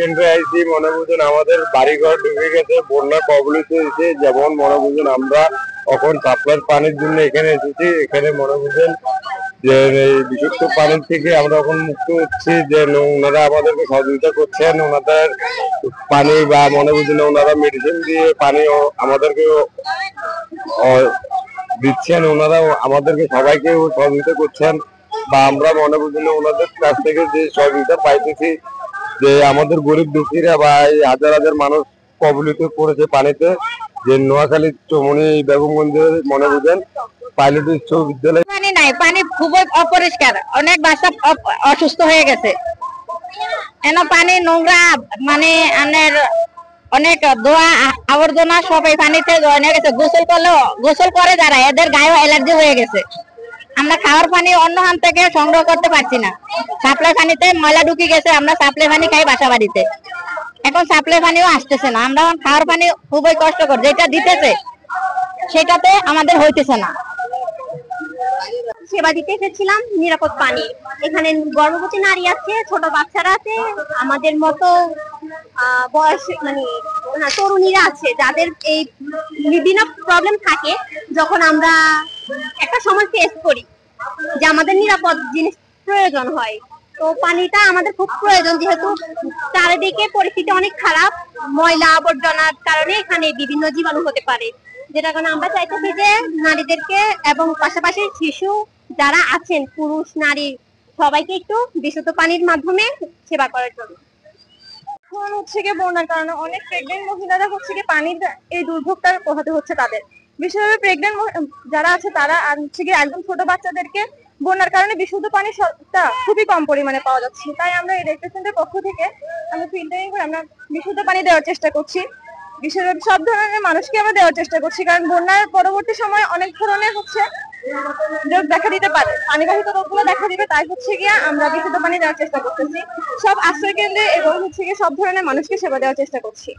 কেন্দ্রে আইছি, মনে বুঝুন আমাদের বাড়িঘর ডুবে গেছে, বন্যা কবলিত হয়েছে। যেমন মনে বুঝুন আমরা এখন সাপ্লাইয়ের পানির জন্য এখানে এসেছি। এখানে মনে বুঝুন যে এই বিশুদ্ধ পানির থেকে আমরা এখন মুক্ত হচ্ছি, যে ওনারা আমাদেরকে সহযোগিতা করছেন। ওনাদের পানি বা মনে বুঝুন ওনারা মেডিসিন দিয়ে পানি আমাদেরকে দিচ্ছেন। ওনারা আমাদেরকে সবাইকে সহযোগিতা করছেন, বা আমরা মনে বুঝুন ওনাদের কাছ থেকে যে সহযোগিতা পাইতেছি, যে আমাদের গরিব দুঃখীরা বা এই হাজার হাজার মানুষ কবলিত করেছে পানিতে। যে নোয়াখালী চৌমনি বেগমগঞ্জের মনে বুঝেন পাইলট উচ্চ বিদ্যালয় পানি নাই, পানি খুবই অপরিষ্কার, অনেক বাচ্চা অসুস্থ হয়ে গেছে। পানি নোংরা, মানে অনেক দোয়া আবর্জনা সব এই পানিতে জড়িয়ে গেছে। গোসল করে যারা, এদের গায়ে অ্যালার্জি হয়ে গেছে। আমরা খাওয়ার পানি অন্য হান থেকে সংগ্রহ করতে পারছি না। সাপ্লাই পানিতে ময়লা ঢুকে গেছে, আমরা সাপ্লাই পানি খাই বাসা বাড়িতে। এখন সাপ্লাই পানিও আসতেছে না, আমরা খাওয়ার পানি খুবই কষ্টকর। যেটা দিতেছে সেটাতে আমাদের হইতেছে না। সেবা দিতে এসেছিলাম নিরাপদ পানি। এখানে গর্ভবতী নারী আছে, ছোট বাচ্চারা আছে, আমাদের মতো বয়স মানে তরুণীরা আছে, যাদের এই বিভিন্ন প্রবলেম থাকে। যখন আমরা একটা সময় ফেস করি যে আমাদের নিরাপদ জিনিস প্রয়োজন হয়, তো পানিটা আমাদের খুব প্রয়োজন। যেহেতু চারিদিকে পরিস্থিতি অনেক খারাপ, ময়লা আবর্জনার কারণে এখানে বিভিন্ন জীবাণু হতে পারে। যেটা কারণে আমরা চাইতেছি যে নারীদেরকে এবং পাশাপাশি শিশু যারা আছেন, পুরুষ নারী সবাইকে একটু বিশুদ্ধ পানির মাধ্যমে সেবা করার জন্য। এখন হচ্ছে গিয়ে বন্যার কারণে অনেক প্রেগনেন্ট মহিলারা হচ্ছে গিয়ে পানির এই দুর্ভোগটার পোহাতে হচ্ছে তাদের। বিশেষভাবে প্রেগনেন্ট যারা আছে তারা, আর হচ্ছে গিয়ে একদম ছোট বাচ্চাদেরকে বন্যার কারণে বিশুদ্ধ পানির সবটা খুবই কম পরিমাণে পাওয়া যাচ্ছে। তাই আমরা এই রেস্টুরেন্টের পক্ষ থেকে আমরা ফিল্টারিং করে আমরা বিশুদ্ধ পানি দেওয়ার চেষ্টা করছি। বিশেষভাবে সব ধরনের মানুষকে আমরা দেওয়ার চেষ্টা করছি, কারণ বন্যার পরবর্তী সময় অনেক ধরনের হচ্ছে রোগ দেখা দিতে পারে, পানিবাহিত রোগগুলো দেখা দিবে। তাই হচ্ছে গিয়ে আমরা বিশুদ্ধ পানি দেওয়ার চেষ্টা করতেছি সব আশ্রয় কেন্দ্রে, এবং হচ্ছে গিয়ে সব ধরনের মানুষকে সেবা দেওয়ার চেষ্টা করছি।